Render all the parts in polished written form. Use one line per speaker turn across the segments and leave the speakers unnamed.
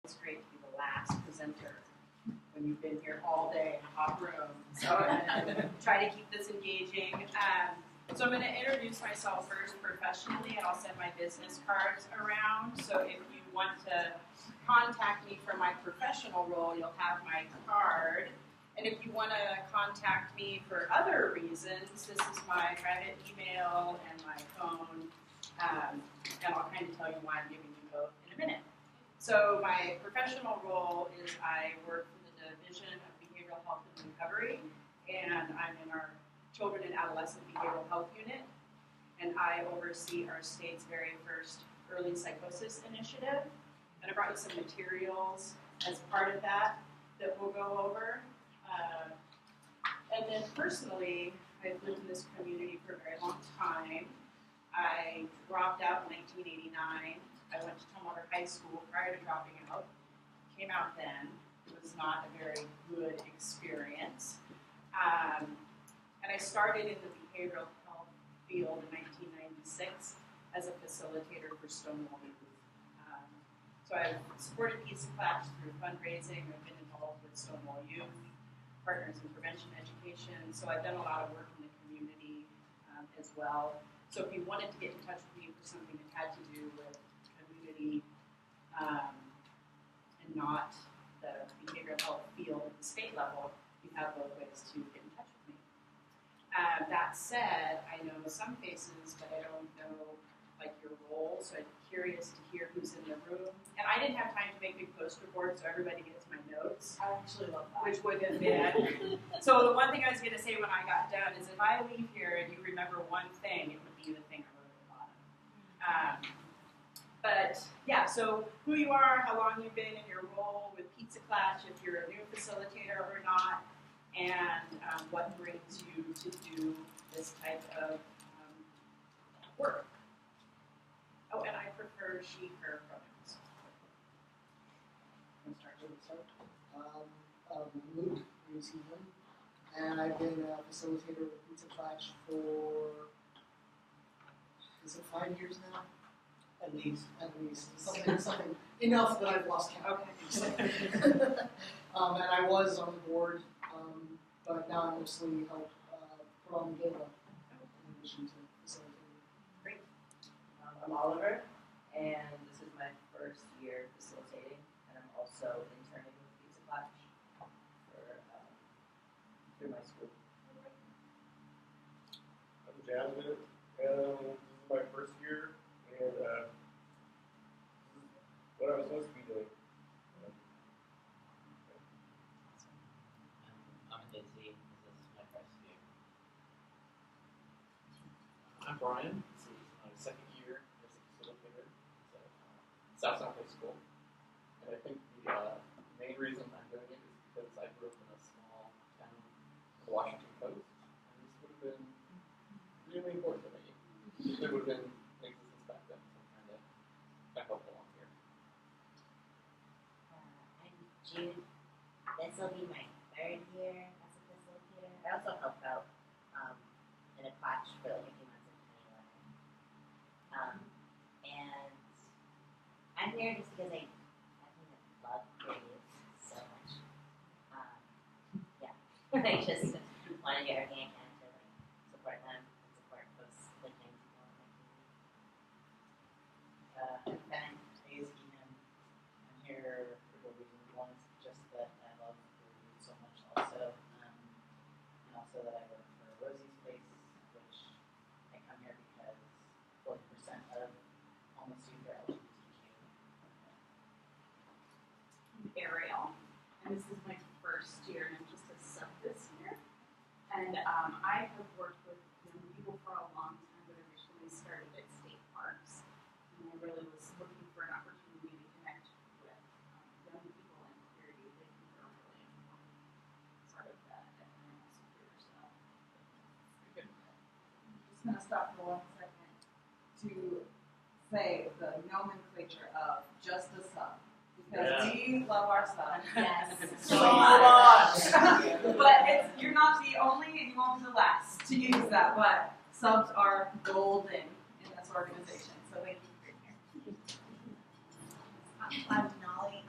It's great to be the last presenter when you've been here all day in a hot room. So I'm going to try to keep this engaging. So I'm going to introduce myself first professionally, and I'll send my business cards around. So if you want to contact me for my professional role, you'll have my card. And if you want to contact me for other reasons, this is my private email and my phone. And I'll kind of tell you why I'm giving you both in a minute. So my professional role is I work for the Division of Behavioral Health and Recovery, and I'm in our Children and Adolescent Behavioral Health Unit, and I oversee our state's very first early psychosis initiative. And I brought you some materials as part of that we'll go over. And then personally, I've lived in this community for a very long time. I dropped out in 1989. I went to Tumwater High School prior to dropping out. Came out then. It was not a very good experience. And I started in the behavioral health field in 1996 as a facilitator for Stonewall Youth. So I've supported Pizza Clash through fundraising. I've been involved with Stonewall Youth, Partners in Prevention Education. So I've done a lot of work in the community as well. So if you wanted to get in touch with me for something that had to do with community and not the behavioral health field at the state level, you have both ways to get in touch with me. That said, I know some faces, but I don't know like your role, so I'm curious to hear who's in the room. And I didn't have time to make big poster boards, so everybody gets my notes.
I actually love that.
Which would have been. So the one thing I was going to say when I got done is if I leave here and you remember one thing, it would be the thing I wrote at the bottom. But yeah, so who you are, how long you've been in your role with Pizza Clash, if you're a new facilitator or not, and what brings you to do this type of work. Oh, and I prefer she, her pronouns.
I'm Luke, New Zealand, and I've been a facilitator with Pizza Clash for, is it 5 years now?
At least.
Something enough that I've lost count.
Okay.
And I was on the board, but now I mostly help put on the gala in addition to facilitating.
Great.
I'm Oliver, and this is my first year facilitating, and I'm also interning with Pizza Clash through my school.
I'm Jasmine, and this is my first year, and what I was supposed to be doing.
I'm Izzy. This is my first year. I'm Brian. This is my second year as a facilitator at South High School. And I think the main reason I'm doing it is because I grew up in a small town on the Washington coast. And this would have been really important to me. It would have been in existence back then. So I'm trying to back up along here.
I'm Jude. This will be my third year as a facilitator.
I also help out in a clash for like a few months in 2011.
And I'm here just because I love your youth so much. Yeah, I just want to do everything I can to like support them and support folks like young people in my community.
I'm Ben. I use Keenan. I'm here for the reason one is just that I love your youth so much also, and also that I work for Rosie's Place, which I come here because 40% of homeless youth are LGBTQ.
Ariel, and this is my first year, and I'm just a sub this year. And I have worked with young people for a long time, but originally started at state parks. And I really was looking for an opportunity to connect with young people and queer youth. I think they're really important part of that, and then also for yourself.
Good.
I'm just going to stop for 1 second to say the nomenclature of just a sub. Because we love our sub
Yes.
so much. But you're not the only and you won't be the last to use that. But subs are golden in this organization. So thank you for being here.
I'm Nolly.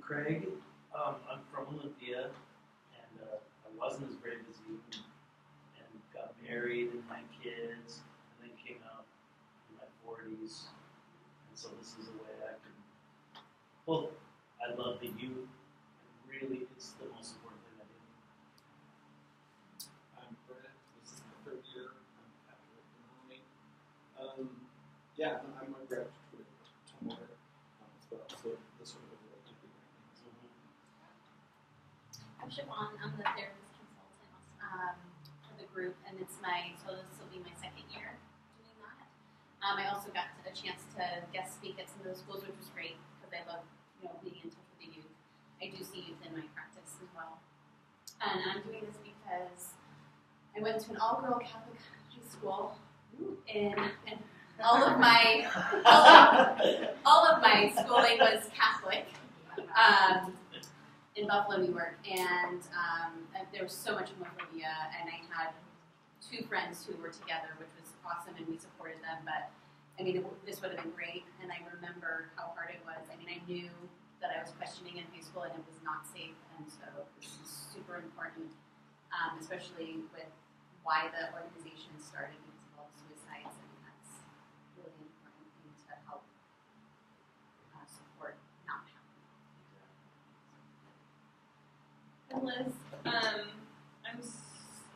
Craig. I'm from Olympia, and I wasn't as brave as you, and got married and had kids, and then came out in my 40s. And so this is a way I can, well, I love the youth, and really it's the most important thing I do.
I'm Brett. This is my third year. I'm Catholic in Army. Yeah, I'm a graduate tomorrow as well. So this one will really be great.
I'm Siobhan. I'm the therapist consultant for the group, and this will be my second year doing that. I also got a chance to guest speak at some of those schools, which was great because I love being in touch with the youth. I do see youth in my practice as well, and I'm doing this because I went to an all-girl Catholic high school, and all of my schooling was Catholic. In Buffalo, New York, and there was so much homophobia, and I had two friends who were together, which was awesome, and we supported them, but I mean, this would have been great, and I remember how hard it was. I mean, I knew that I was questioning in high school, and it was not safe, and so this is super important, especially with why the organization started, because of all the suicides, and that's really an important thing to help support not happening.
I'm Liz.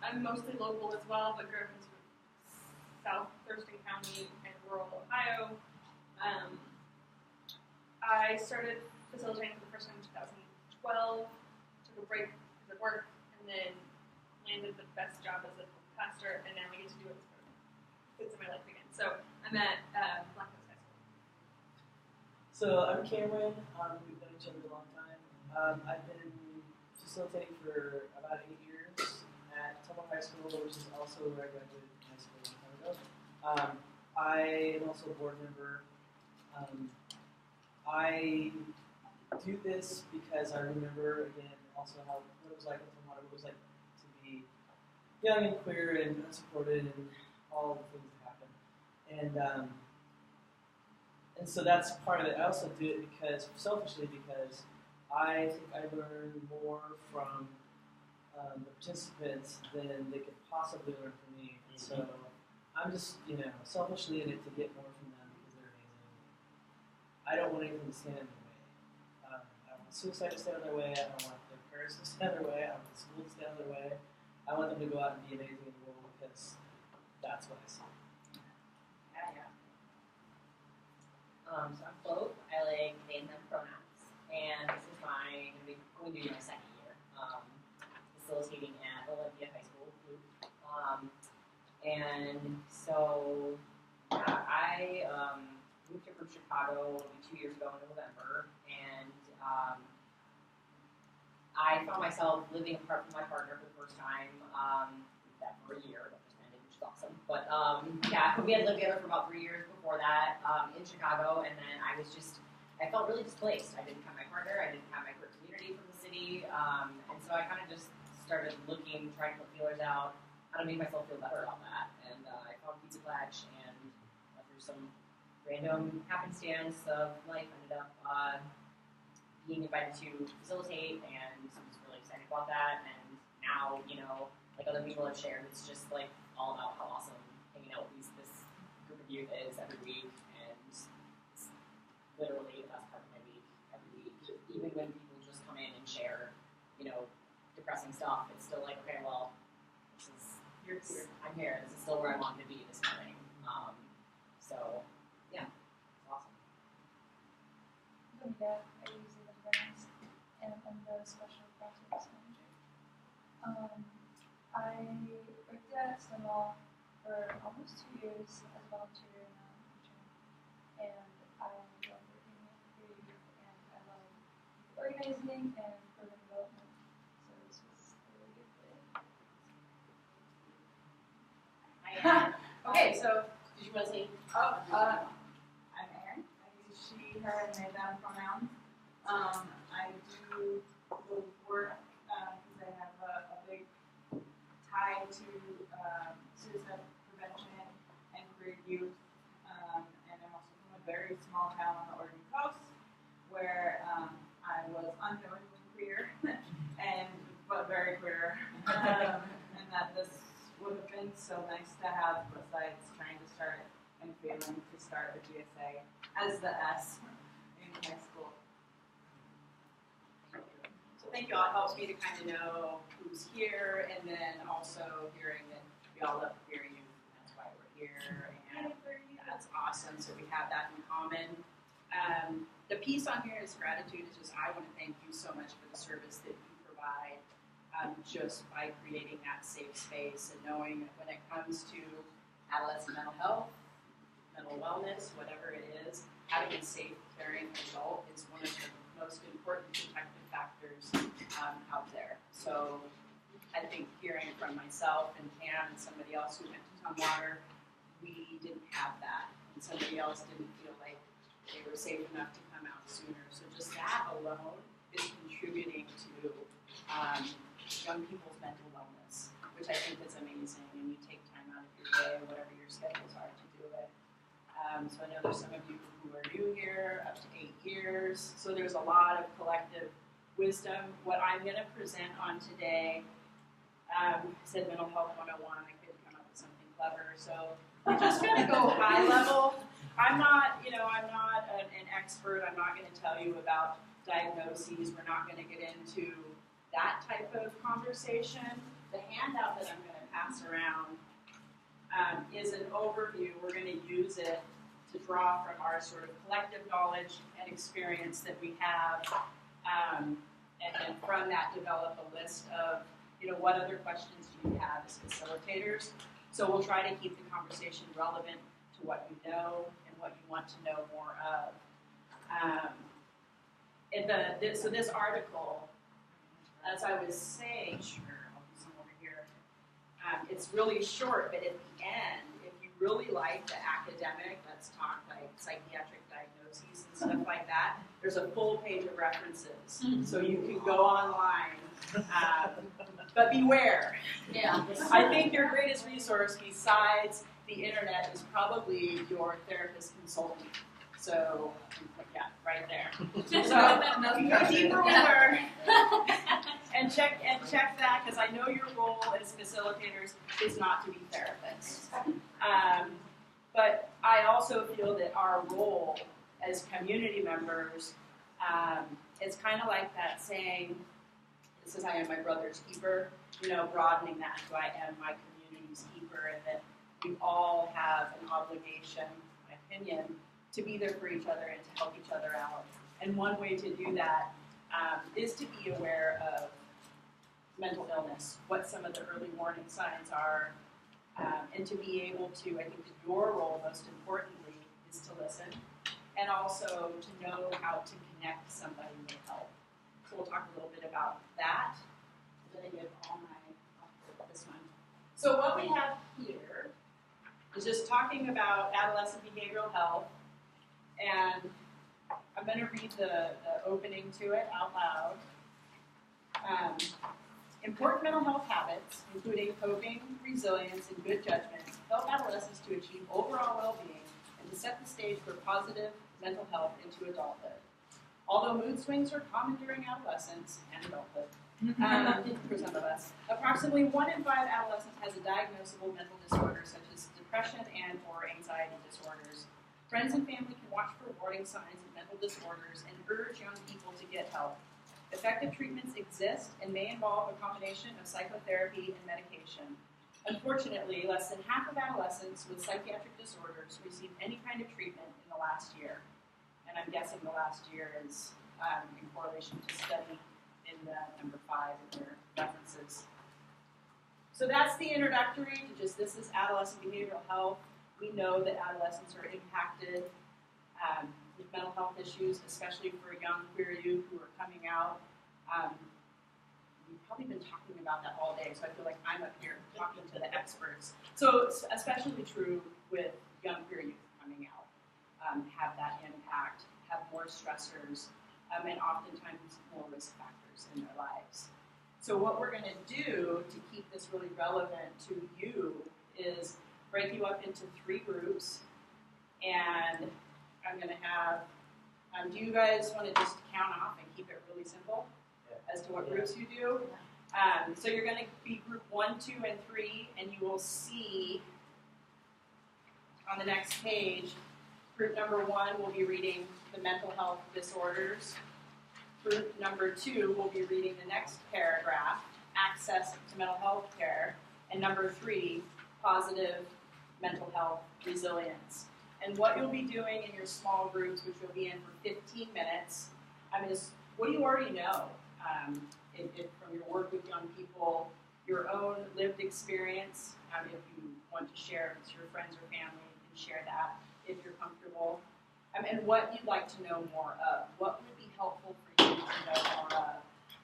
I'm mostly local as well, but grew up in South Thurston County and rural Ohio. I started facilitating for the first time in 2012, took a break because of work, and then landed the best job as a pastor, and now I get to do it for fits in my life again. So I'm at Black Hills High School.
So I'm Cameron. We've known each other a long time. I've been facilitating for about 8 years at Temple High School, which is also where I graduated from high school a long time ago. I am also a board member. I do this because I remember, again, also what it was like in Toronto, what it was like to be young and queer and unsupported and all the things that happen. And so that's part of it. I also do it because, selfishly, because I think I learn more from the participants than they could possibly learn from me. And so I'm just, selfishly in it to get more from them because they're amazing. I don't want anything to stand in their way. I don't want suicide to stand in their way. I don't want their parents to stand in their way. I don't want the school to stand in their way. I want them to go out and be amazing in the world because that's what I see.
So I'm Chloe. I like they and them pronouns, and this is going to be my second year facilitating at Olympia High School. And so I moved here from Chicago 2 years ago in November, and I found myself living apart from my partner for the first time. That for a year, that just ended, which is awesome. But we had lived together for about 3 years before that in Chicago, and then I felt really displaced. I didn't have my partner, I didn't have my queer community from the city, and so I kind of just started looking, trying to put feelers out, how to make myself feel better about that. And I found Pizza Clutch, and through some random happenstance of life, ended up being invited to facilitate, and so I was really excited about that. And now, like other people have shared, it's just like all about how awesome hanging out with this group of youth is every week, and it's literally the best part of my week every week. Even when people just come in and share, depressing stuff, it's still like, okay, well, I'm here. This is still where I want to be this morning. So yeah, it's awesome.
Bonita, I use the brands, and I'm the special projects manager. I worked at Stonewall for almost 2 years as a volunteer and intern, and I love working with youth, and I love organizing and program development. So this was a really good fit.
Okay, so did you want to say?
I'm Erin. I use she, her, and they, them pronouns. I do the work because I have a big tie to suicide prevention and queer youth. And I'm also from a very small town on the Oregon coast where I was very queer, and that this would have been so nice to have, besides trying to start and failing to start a GSA as the S in high school.
So thank you all. It helps me to kind of know who's here, and then also hearing that we all love queer youth, and that's why we're here, and that's awesome. So we have that in common. The piece on here is gratitude. It's just I want to thank you so much for the service that you provide, just by creating that safe space and knowing that when it comes to adolescent mental health, mental wellness, whatever it is, having a safe, caring adult is one of the most important protective factors out there. So I think hearing from myself and Cam and somebody else who went to Tumwater, we didn't have that, and somebody else didn't feel like they were safe enough to come out sooner. So just that alone is contributing to young people's mental wellness, which I think is amazing, and you take time out of your day, whatever your schedules are, to do it. So I know there's some of you who are new here, up to 8 years, so there's a lot of collective wisdom. What I'm going to present on today, said Mental Health 101, I couldn't come up with something clever, so we're just going to go high level. I'm not an expert. I'm not going to tell you about diagnoses. We're not going to get into that type of conversation. The handout that I'm going to pass around is an overview. We're going to use it to draw from our sort of collective knowledge and experience that we have, and then from that develop a list of, what other questions do you have as facilitators. So we'll try to keep the conversation relevant to what you know and what you want to know more of. So this article, as I was saying, I'll do some over here. It's really short, but at the end, if you really like the academic, let's talk like psychiatric diagnoses and stuff like that, there's a full page of references. So you can go online. But beware.
Yeah.
I think your greatest resource besides the internet is probably your therapist consultant. So, yeah, right there. So, you go deeper with her and check that, because I know your role as facilitators is not to be therapists. But I also feel that our role as community members is kind of like that saying, it says, I am my brother's keeper, broadening that to I am my community's keeper, and that we all have an obligation, in my opinion, to be there for each other and to help each other out. And one way to do that is to be aware of mental illness, what some of the early warning signs are, and to be able to, I think that your role, most importantly, is to listen, and also to know how to connect somebody with help. So we'll talk a little bit about that. I'm going to give all my, this one. So what we have here is just talking about adolescent behavioral health, and I'm going to read the opening to it out loud. Important mental health habits, including coping, resilience, and good judgment, help adolescents to achieve overall well-being and to set the stage for positive mental health into adulthood. Although mood swings are common during adolescence and adulthood, for some of us, approximately 1 in 5 adolescents has a diagnosable mental disorder such as depression and or anxiety disorders. Friends and family can watch for warning signs of mental disorders and urge young people to get help. Effective treatments exist and may involve a combination of psychotherapy and medication. Unfortunately, less than half of adolescents with psychiatric disorders receive any kind of treatment in the last year. And I'm guessing the last year is in correlation to study in the number 5 in your references. So that's the introductory to just this is adolescent behavioral health. We know that adolescents are impacted with mental health issues, especially for young queer youth who are coming out. We've probably been talking about that all day, so I feel like I'm up here talking to the experts. So it's especially true with young queer youth coming out, have that impact, have more stressors, and oftentimes more risk factors in their lives. So what we're going to do to keep this really relevant to you is break you up into 3 groups, and I'm going to have, do you guys want to just count off and keep it really simple as to what groups you do? So you're going to be group 1, 2, and 3, and you will see on the next page, group number 1 will be reading the mental health disorders. Group number 2 will be reading the next paragraph, access to mental health care, and number 3, positive mental health resilience. And what you'll be doing in your small groups, which you'll be in for 15 minutes, is what do you already know? If from your work with young people, your own lived experience, if you want to share it with your friends or family, you can share that if you're comfortable. And what you'd like to know more of. What would be helpful for you to know more of?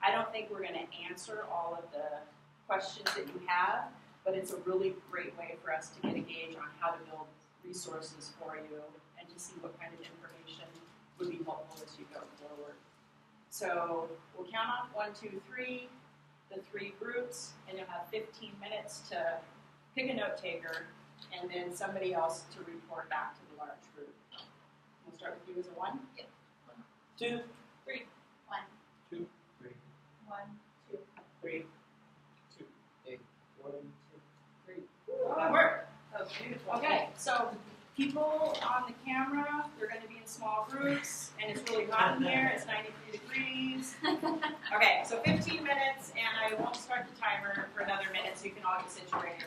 I don't think we're going to answer all of the questions that you have, but it's a really great way for us to get a gauge on how to build resources for you and to see what kind of information would be helpful as you go forward. So we'll count off 1, 2, 3, the 3 groups, and you'll have 15 minutes to pick a note taker and then somebody else to report back to the large group. We'll start with you as a 1.
Yep.
2, 3.
1.
2, 3.
1, 2.
3.
2.
1, 2.
3. That worked.
Oh, beautiful.
Okay, so people on the camera, they're going to be in small groups, and it's really hot in here. It's 93 degrees. Okay, so 15 minutes, and I won't start the timer for another minute, so you can all get situated.